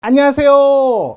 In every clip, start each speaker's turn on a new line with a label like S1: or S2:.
S1: 안녕하세요.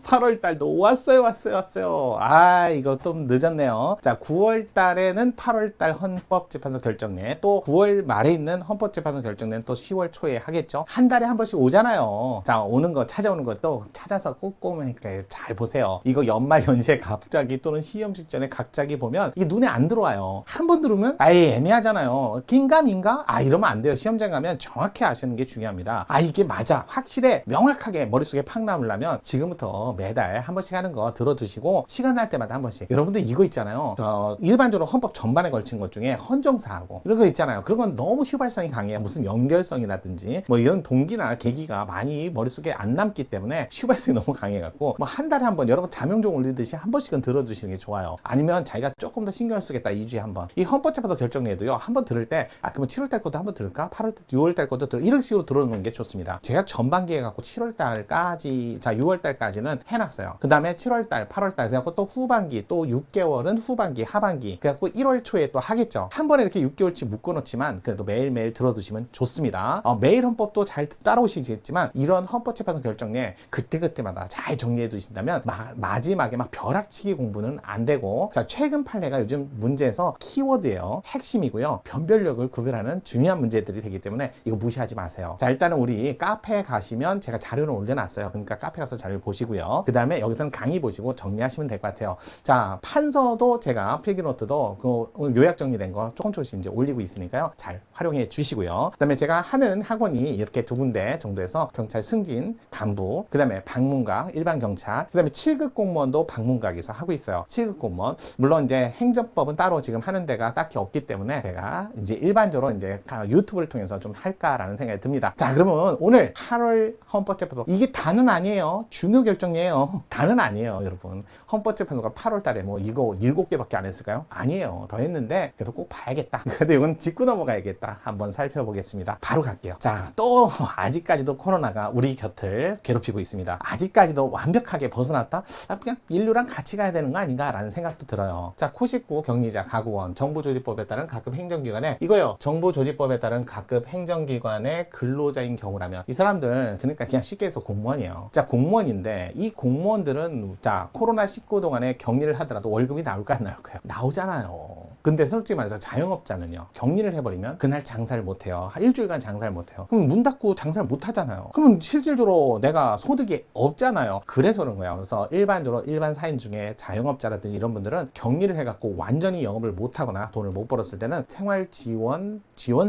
S1: 8월 달도 왔어요. 아, 이거 좀 늦었네요. 자, 9월 달에는 8월 달 헌법재판소 결정내, 또 9월 말에 있는 헌법재판소 결정내는 또 10월 초에 하겠죠. 한 달에 한 번씩 오잖아요. 자, 찾아오는 거 또 찾아서 꼼꼼히 잘 보세요. 이거 연말 연시에 갑자기 또는 시험 직전에 갑자기 보면 이게 눈에 안 들어와요. 한 번 들으면 아예 애매하잖아요. 긴가민가? 아, 이러면 안 돼요. 시험장 가면 정확히 아시는 게 중요합니다. 아, 이게 맞아. 확실해. 명확하게 머릿속에 팍 남으려면 지금부터 매달 한 번씩 하는 거 들어두시고 시간 날 때마다 한 번씩. 여러분들 이거 있잖아요. 일반적으로 헌법 전반에 걸친 것 중에 헌정사하고 이런 거 있잖아요. 그런 건 너무 휘발성이 강해요. 무슨 연결성이라든지 뭐 이런 동기나 계기가 많이 머릿속에 안 남기 때문에 휘발성이 너무 강해갖고 뭐 한 달에 한 번 여러분 자명종 올리듯이 한 번씩은 들어두시는 게 좋아요. 아니면 자기가 조금 더 신경을 쓰겠다 2주에 한 번. 이 헌법재판소 결정내도요. 한 번 들을 때 그러면 7월 달 것도 한 번 들을까? 8월 달, 6월 달 것도 이런 식으로 들어놓는 게 좋습니다. 제가 전반기에 갖고 7월 달까지, 자 6월 달까지는 해놨어요. 그 다음에 7월 달, 8월 달, 그래갖고 또 후반기, 또 6개월은 후반기, 하반기, 그래갖고 1월 초에 또 하겠죠. 한 번에 이렇게 6개월치 묶어놓지만 그래도 매일매일 들어두시면 좋습니다. 매일 헌법도 잘 따라오시겠지만 이런 헌법재판소 결정내 그때그때마다 잘 정리해 두신다면 마지막에 막 벼락치기 공부는 안 되고, 자 최근 판례가 요즘 문제에서 키워드예요. 핵심이고요. 변별력을 구별하는 중요한 문제들이 되기 때문에 이거 무시하지 마세요. 자 일단은 우리 카페에 가시면 제가 자료를 올려놨어요. 그러니까 카페 가서 자료를 보시고요. 그 다음에 여기서는 강의 보시고 정리하시면 될 것 같아요. 자 판서도 제가 필기노트도 그 요약 정리된 거 조금씩 이제 올리고 있으니까요. 잘 활용해 주시고요. 그 다음에 제가 하는 학원이 이렇게 두 군데 정도에서 경찰 승진, 간부, 그 다음에 방문각, 일반 경찰, 그 다음에 7급 공무원도 방문각에서 하고 있어요. 7급 공무원. 물론 이제 행정법은 따로 지금 하는 데가 딱히 없기 때문에 제가 이제 일반적으로 이제 유튜브를 통해서 좀 할까라는 생각이 듭니다. 자 그러면 오늘 8월 헌법재판소, 이게 다는 아니에요. 중요 결정이에요. 다는 아니에요, 여러분. 헌법재판소가 8월 달에 뭐 이거 7개밖에 안 했을까요? 아니에요. 더 했는데 그래도 꼭 봐야겠다. 근데 이건 짚고 넘어가야겠다. 한번 살펴보겠습니다. 바로 갈게요. 자, 또 아직까지도 코로나가 우리 곁을 괴롭히고 있습니다. 아직까지도 완벽하게 벗어났다? 그냥 인류랑 같이 가야 되는 거 아닌가라는 생각도 들어요. 자, 코식구, 격리자, 가구원, 정부조직법에 따른 각급 행정기관에 이거요. 정부조직법에 따른 각급 행정기관의 근로자인 경우라면 이 사람들 그러니까 그냥 쉽게 해서 공무원이에요. 자, 공무원인데 이 공무원들은 자 코로나19 동안에 격리를 하더라도 월급이 나올까 안 나올까요? 나오잖아요. 근데 솔직히 말해서 자영업자는요, 격리를 해버리면 그날 장사를 못해요. 일주일간 장사를 못해요. 그럼 문 닫고 장사를 못하잖아요. 그러면 실질적으로 내가 소득이 없잖아요. 그래서 그런 거예요. 그래서 일반적으로 일반 사인 중에 자영업자라든지 이런 분들은 격리를 해갖고 완전히 영업을 못하거나 돈을 못 벌었을 때는 생활지원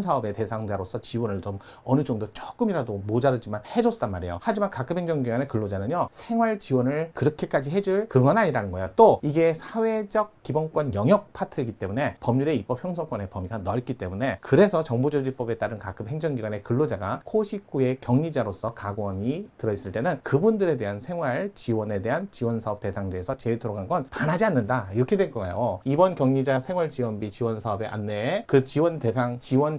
S1: 사업의 대상자로서 지원을 좀 어느 정도 조금이라도 모자르지만 해줬단 말이에요. 하지만 각급 행정기관의 근로자는요, 생활 지원을 그렇게까지 해줄 그런 건 아니라는 거예요. 또 이게 사회적 기본권 영역 파트이기 때문에 법률의 입법 형성권의 범위가 넓기 때문에, 그래서 정부조직법에 따른 각급 행정기관의 근로자가 코식구의 격리자로서 가구원이 들어있을 때는 그분들에 대한 생활 지원에 대한 지원사업 대상자에서 제외 들어간 건 반하지 않는다. 이렇게 된 거예요. 이번 격리자 생활지원비 지원사업의 안내에 그 지원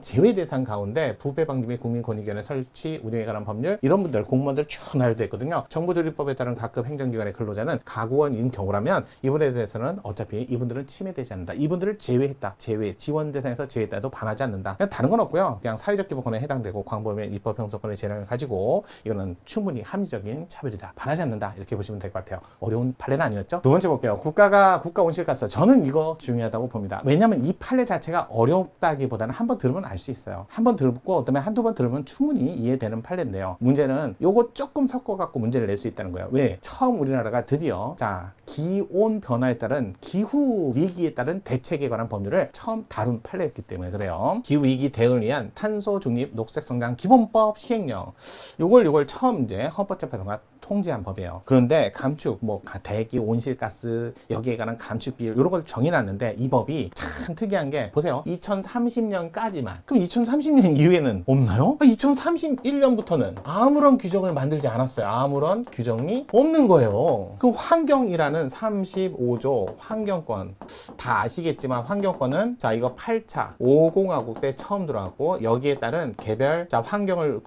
S1: 제외 대상 가운데 부패방지 및 국민권익위원회 설치 운영에 관한 법률, 이런 분들 공무원들 쭉 나열되어 있거든요. 정부조직법에 따른 각급 행정기관의 근로자는 가구원인 경우라면 이분에 대해서는 어차피 이분들은 침해되지 않는다. 이분들을 제외했다. 지원 대상에서 제외했다 해도 반하지 않는다. 그냥 다른 건 없고요. 그냥 사회적 기본권에 해당되고 광범위한 입법 형성권의 재량을 가지고 이거는 충분히 합리적인 차별이다. 반하지 않는다. 이렇게 보시면 될 것 같아요. 어려운 판례는 아니었죠? 두 번째 볼게요. 국가 온실가스. 저는 이거 중요하다고 봅니다. 왜냐하면 이 판례 자체가 어렵다기보다는 한번 들으면 알 수 있어요. 한번 듣고 그다음에 한두 번 들으면 충분히 이해되는 판례인데요. 문제는 요거 조금 섞어갖고 문제를 낼 수 있다는 거예요. 왜? 처음 우리나라가 드디어 자 기온 변화에 따른 기후 위기에 따른 대책에 관한 법률을 처음 다룬 판례였기 때문에 그래요. 기후 위기 대응을 위한 탄소 중립 녹색 성장 기본법 시행령, 요걸 처음 이제 헌법재판소가 통제한 법이에요. 그런데 감축, 뭐 대기, 온실가스 여기에 관한 감축 비율 이런 걸 정해놨는데 이 법이 참 특이한 게 보세요. 2030년까지만. 그럼 2030년 이후에는 없나요? 2031년부터는 아무런 규정을 만들지 않았어요. 아무런 규정이 없는 거예요. 그 환경이라는 35조 환경권 다 아시겠지만 환경권은 자 이거 8차 50하고 때 처음 들어왔고 여기에 따른 개별 자 환경을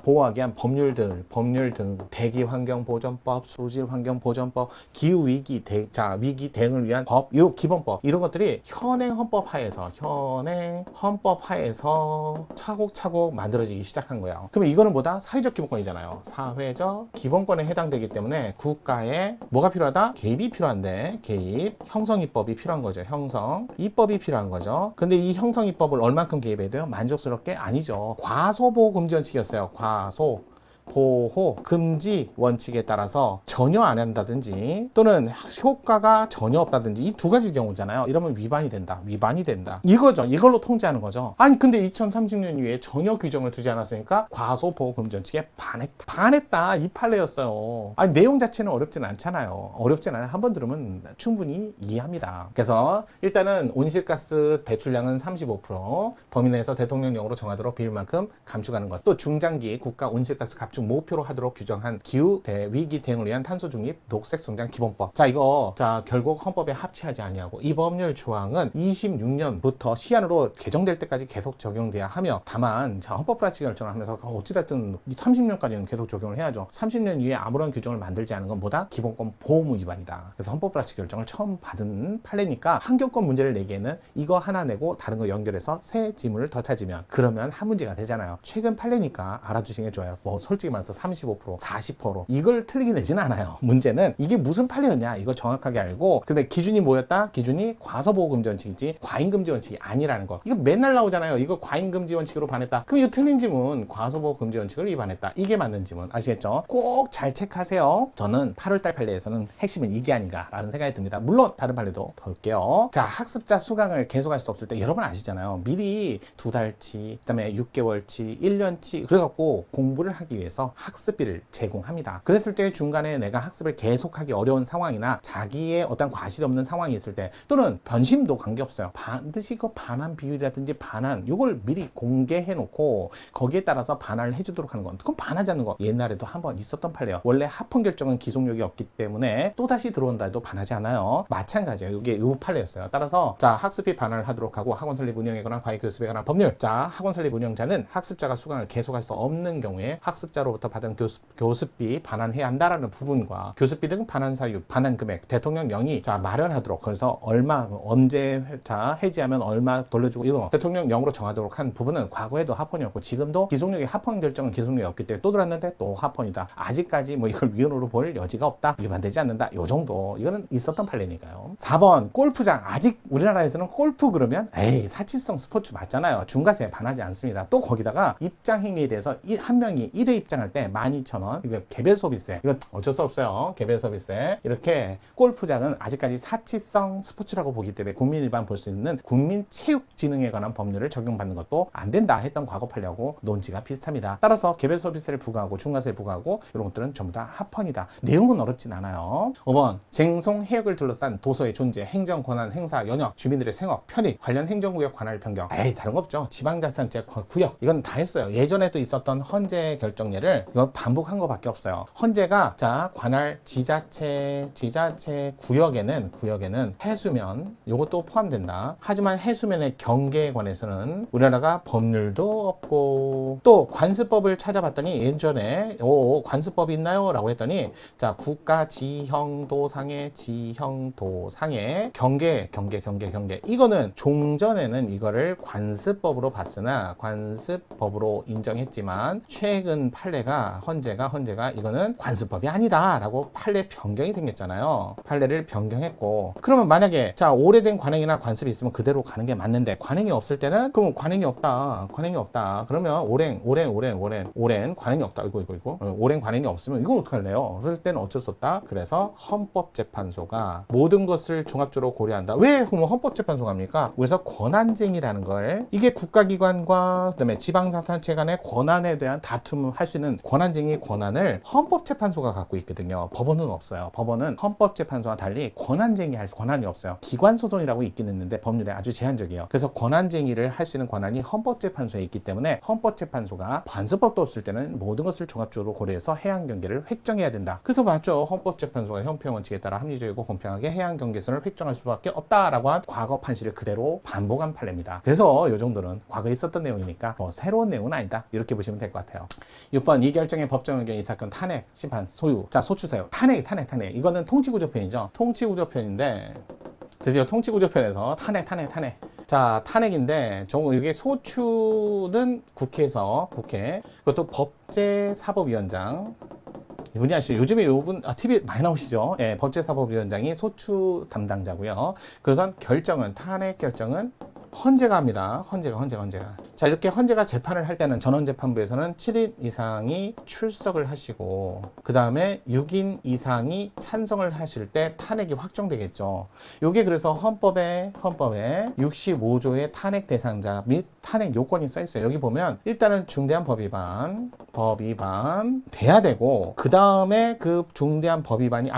S1: 보호하기 위한 법률 등 대기 수질환경보전법, 수질환경보전법, 기후위기 위기 대응을 위한 법, 요 기본법 이런 것들이 현행 헌법 하에서 차곡차곡 만들어지기 시작한 거예요. 그러면 이거는 뭐다? 사회적 기본권이잖아요. 사회적 기본권에 해당되기 때문에 국가에 뭐가 필요하다? 개입이 필요한데 개입, 형성입법이 필요한 거죠. 형성입법이 필요한 거죠. 근데 이 형성입법을 얼만큼 개입해야 돼요? 만족스럽게? 아니죠. 과소보호 금지 원칙이었어요. 과소 보호 금지 원칙에 따라서 전혀 안 한다든지 또는 효과가 전혀 없다든지 이 두 가지 경우잖아요. 이러면 위반이 된다. 이거죠. 이걸로 통제하는 거죠. 아니 근데 2030년 이후에 전혀 규정을 두지 않았으니까 과소 보호 금지 원칙에 반했다. 이 판례였어요. 아니 내용 자체는 어렵진 않잖아요. 한번 들으면 충분히 이해합니다. 그래서 일단은 온실가스 배출량은 35% 범위 내에서 대통령령으로 정하도록 비율만큼 감축하는 것. 또 중장기 국가 온실가스 갑축 목표로 하도록 규정한 기후 위기 대응을 위한 탄소 중립 녹색 성장 기본법. 이거 결국 헌법에 합치하지 아니하고 이 법률 조항은 26년부터 시한으로 개정될 때까지 계속 적용돼야 하며 다만 헌법 불합치 결정을 하면서 어찌됐든 30년까지는 계속 적용을 해야죠. 30년 이후에 아무런 규정을 만들지 않은 건 뭐다? 기본권 보호무 위반이다. 그래서 헌법 불합치 결정을 처음 받은 판례니까 환경권 문제를 내기에는 이거 하나 내고 다른 거 연결해서 새 지문을 더 찾으면 그러면 한 문제가 되잖아요. 최근 판례니까 알아두시는 게 좋아요. 솔직히 말해서 35%, 40% 이걸 틀리게 내지는 않아요. 문제는 이게 무슨 판례였냐 이거 정확하게 알고 근데 기준이 뭐였다? 기준이 과소보호금지 원칙이지 과잉금지 원칙이 아니라는 거. 이거 맨날 나오잖아요. 이거 과잉금지 원칙으로 반했다. 그럼 이거 틀린 지문 과소보호금지 원칙을 위반했다. 이게 맞는 지문 아시겠죠? 꼭 잘 체크하세요. 저는 8월달 판례에서는 핵심은 이게 아닌가라는 생각이 듭니다. 물론 다른 판례도 볼게요. 학습자 수강을 계속할 수 없을 때 여러분 아시잖아요. 미리 2달치, 그다음에 6개월치, 1년치 그래갖고 공부를 하기 위해서 학습비를 제공합니다. 그랬을 때 중간에 내가 학습을 계속하기 어려운 상황이나 자기의 어떤 과실이 없는 상황이 있을 때 또는 변심도 관계없어요. 반드시 그 반환 비율이라든지 이걸 미리 공개해 놓고 거기에 따라서 반환을 해주도록 하는 건 그건 반하지 않는 거. 옛날에도 한번 있었던 판례예요. 원래 합헌 결정은 기속력이 없기 때문에 또다시 들어온다 해도 반하지 않아요. 마찬가지예요. 이게 요 판례였어요. 따라서 학습비 반환을 하도록 하고 학원 설립 운영에 관한 과외 교습에 관한 법률. 학원 설립 운영자는 학습자가 수강을 계속할 수 없는 경우에 학습자로부터 받은 교습비 반환해야 한다라는 부분과 교습비 등 반환 사유, 반환 금액 대통령령이 마련하도록 그래서 얼마 언제 해지하면 얼마 돌려주고 이거 대통령령으로 정하도록 한 부분은 과거에도 합헌이었고 지금도 기속력이 합헌 결정은 기속력이 없기 때문에 또 들었는데 또 합헌이다. 아직까지 이걸 위헌으로 볼 여지가 없다. 위반되지 않는다. 요 정도. 이거는 있었던 판례니까요. 4번 골프장. 아직 우리나라에서는 골프 그러면 사치성 스포츠 맞잖아요. 중과세에 반하지 않습니다. 또 거기다가 입장 행위에 대해서 한 명이 1회 입장할 때 12,000원 이거 개별 소비세. 이건 어쩔 수 없어요. 개별 소비세. 이렇게 골프장은 아직까지 사치성 스포츠라고 보기 때문에 국민 일반 볼 수 있는 국민체육진흥에 관한 법률을 적용받는 것도 안 된다 했던 과거 판례하고 논지가 비슷합니다. 따라서 개별 소비세를 부과하고 중과세 부과하고 이런 것들은 전부 다 합헌이다. 내용은 어렵진 않아요. 5번 쟁송 해역을 둘러싼 도서의 존재, 행정 권한 행사 영역, 주민들의 생업, 편익, 관련 행정구역 관할 변경. 다른 거 없죠. 지방자치단체 구역 이건 다 했어요. 예전에도 있었던 헌재 결정례를 이거 반복한 거밖에 없어요. 헌재가 관할 지자체 구역에는 해수면 요것도 포함된다. 하지만 해수면의 경계에 관해서는 우리나라가 법률도 없고 또 관습법을 찾아봤더니 예전에 관습법이 있나요? 라고 했더니 국가 지형도상의 경계 이거는 종전에는 이거를 관습법으로 봤으나 관습법으로 인정했지만 최근 판례가 헌재가 이거는 관습법이 아니다 라고 판례 변경이 생겼잖아요. 판례를 변경했고 그러면 만약에 오래된 관행이나 관습이 있으면 그대로 가는 게 맞는데 관행이 없을 때는 그럼 관행이 없다 그러면 오랜 관행이 없다 이거 오랜 관행이 없으면 이건 어떡할래요? 그럴 때는 어쩔 수 없다. 그래서 헌법재판소가 모든 것을 종합적으로 고려한다. 왜 그럼 헌법재판소가 합니까? 그래서 권한쟁의라는 걸 이게 국가기관과 그다음에 지방자치단체 간의 권한에 대한 다툼을 할 수 있는 권한쟁의 권한을 헌법재판소가 갖고 있거든요. 법원은 없어요. 법원은 헌법재판소와 달리 권한쟁의할 권한이 없어요. 기관소송이라고 있긴 있는데 법률에 아주 제한적이에요. 그래서 권한쟁의를 할 수 있는 권한이 헌법재판소에 있기 때문에 헌법재판소가 관습법도 없을 때는 모든 것을 종합적으로 고려해서 해양경계를 획정해야 된다. 그래서 맞죠. 헌법재판소가 형평원칙에 따라 합리적이고 공평하게 해양경계선을 획정할 수밖에 없다라고 한 과거 판시를 그대로 반복한 판례입니다. 그래서 이 정도는 과거에 있었던 내용이니까 새로운 내용은 아니다. 이렇게 보시면 될 것 같아요. 이 6번 이 결정의 법정 의견 이 사건 탄핵 심판 소유. 자, 소추사유. 탄핵. 이거는 통치구조편이죠. 통치구조편인데 드디어 통치구조편에서 탄핵. 자, 탄핵인데 이게 소추는 국회에서 그것도 법제사법위원장 이분이 아시죠? 요즘에 요분 TV에 많이 나오시죠? 예, 법제사법위원장이 소추 담당자고요. 그래서 탄핵 결정은 헌재가 합니다. 헌재가. 자, 이렇게 헌재가 재판을 할 때는 전원재판부에서는 7인 이상이 출석을 하시고 그 다음에 6인 이상이 찬성을 하실 때 탄핵이 확정되겠죠. 요게 그래서 헌법에 65조의 탄핵 대상자 및 탄핵 요건이 써 있어요. 여기 보면 일단은 중대한 법 위반 돼야 되고 그 다음에 그 중대한 법 위반이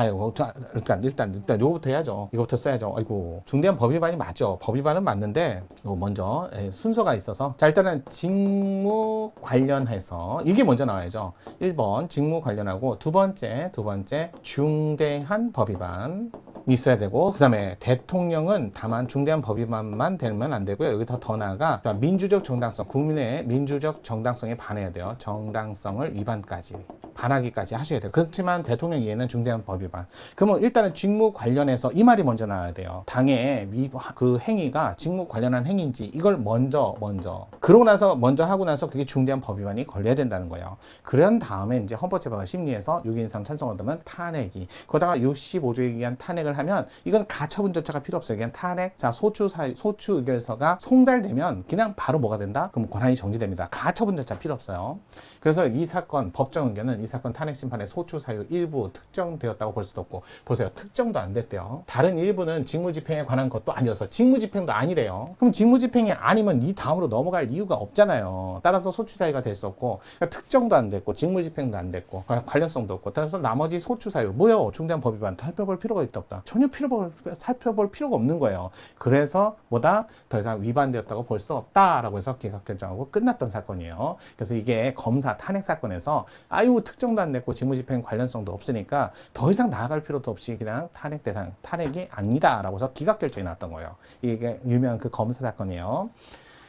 S1: 일단 요거부터 해야죠. 이거부터 써야죠. 아이고, 중대한 법 위반이 맞죠. 법 위반은 맞는데 먼저 순서가 있어서 자, 일단은 직무 관련해서 이게 먼저 나와야죠. 1번 직무 관련하고 두 번째 중대한 법 위반 있어야 되고 그 다음에 대통령은 다만 중대한 법 위반만 되면 안 되고요. 여기 더 나아가 민주적 정당성, 국민의 민주적 정당성에 반해야 돼요. 정당성을 위반까지 반하기까지 하셔야 돼요. 그렇지만 대통령 이외에는 중대한 법 위반. 그러면 일단은 직무 관련해서 이 말이 먼저 나와야 돼요. 당의 그 행위가 직무 관련한 행위인지 이걸 먼저 그러고 나서 먼저 하고 나서 그게 중대한 법 위반이 걸려야 된다는 거예요. 그런 다음에 이제 헌법재판관 심리에서 6인 이상 찬성을 얻으면 탄핵이 거기다가 65조에 의한 탄핵을 하면 이건 가처분 절차가 필요 없어요. 그냥 탄핵. 자, 소추 의결서가 송달되면 그냥 바로 뭐가 된다? 그럼 권한이 정지됩니다. 가처분 절차 필요 없어요. 그래서 이 사건 법정 의견은 이 사건 탄핵 심판의 소추 사유 일부 특정되었다고 볼 수도 없고 보세요. 특정도 안 됐대요. 다른 일부는 직무집행에 관한 것도 아니어서 직무집행도 아니래요. 그럼 직무집행이 아니면 이 다음으로 넘어갈 이유가 없잖아요. 따라서 소추 사유가 될 수 없고 그러니까 특정도 안 됐고 직무집행도 안 됐고 관련성도 없고 따라서 나머지 소추 사유 뭐요? 중대한 법 위반 살펴볼 필요가 있다 없다. 전혀 살펴볼 필요가 없는 거예요. 그래서 더 이상 위반되었다고 볼 수 없다라고 해서 기각 결정하고 끝났던 사건이에요. 그래서 이게 검사 탄핵 사건에서 특정도 안 됐고 직무집행 관련성도 없으니까 더 이상 나아갈 필요도 없이 그냥 탄핵이 아니다라고 해서 기각 결정이 났던 거예요. 이게 유명한 그 검사 사건이에요.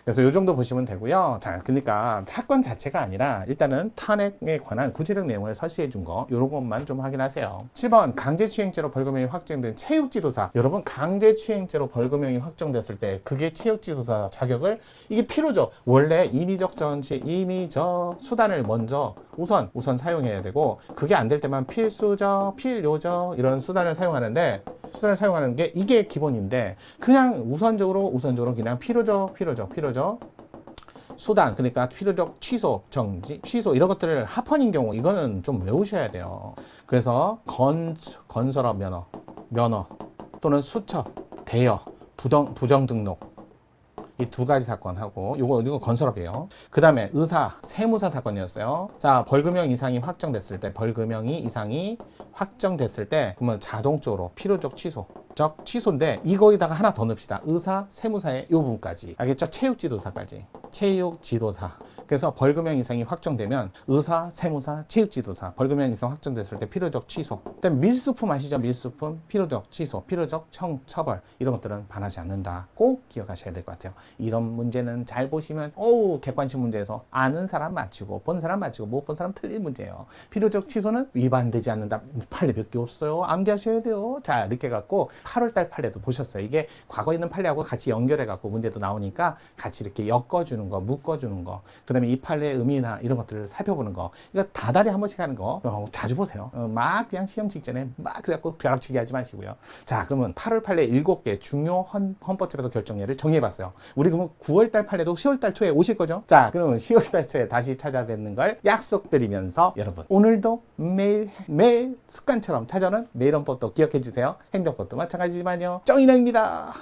S1: 그래서 이 정도 보시면 되고요. 자, 그러니까 사건 자체가 아니라 일단은 탄핵에 관한 구체적 내용을 설치해 준 거, 이런 것만 좀 확인하세요. 7번 강제추행죄로 벌금형이 확정된 체육지도사. 여러분, 강제추행죄로 벌금형이 확정됐을 때 그게 체육지도사 자격을 이게 필요죠. 원래 임의적 수단을 먼저 우선 사용해야 되고 그게 안 될 때만 필수적, 필요적 이런 수단을 사용하는 게 이게 기본인데 그냥 우선적으로 그냥 필요적 수단, 그러니까 필요적 취소, 정지, 취소 이런 것들을 합헌인 경우 이거는 좀 외우셔야 돼요. 그래서 건설업 면허 또는 수첩, 대여, 부정 등록 이 두 가지 사건하고 이거 건설업이에요. 그 다음에 세무사 사건이었어요. 자, 벌금형 이상이 확정됐을 때 그러면 자동적으로 필요적 취소인데 이거에다가 하나 더 넣읍시다. 세무사의 요 부분까지. 알겠죠? 체육지도사까지. 그래서 벌금형 이상이 확정되면 세무사, 체육지도사 벌금형 이상 확정됐을 때 필요적 취소. 그다음에 밀수품 아시죠? 밀수품 필요적 취소, 필요적 처벌 이런 것들은 반하지 않는다. 꼭 기억하셔야 될 것 같아요. 이런 문제는 잘 보시면 객관식 문제에서 아는 사람 맞추고 본 사람 맞추고 못 본 사람 틀린 문제예요. 필요적 취소는 위반되지 않는다. 판례 몇 개 없어요. 암기하셔야 돼요. 자, 이렇게 갖고 8월달 판례도 보셨어요. 이게 과거에 있는 판례하고 같이 연결해 갖고 문제도 나오니까 같이 이렇게 엮어주는 거, 묶어주는 거, 그 다음에 이 판례의 의미나 이런 것들을 살펴보는 거, 이거 다달이 한 번씩 하는 거 자주 보세요. 막 그냥 시험 직전에 막 그래갖고 벼락치기 하지 마시고요. 자, 그러면 8월 판례 7개 중요 헌법재판소 결정례를 정리해봤어요. 우리 그러면 9월달 판례도 10월달 초에 오실 거죠? 자, 그러면 10월달 초에 다시 찾아뵙는 걸 약속드리면서 여러분 오늘도 매일 습관처럼 찾아오는 매일 헌법도 기억해 주세요. 행정법도 마찬가지지만요. 정인영입니다.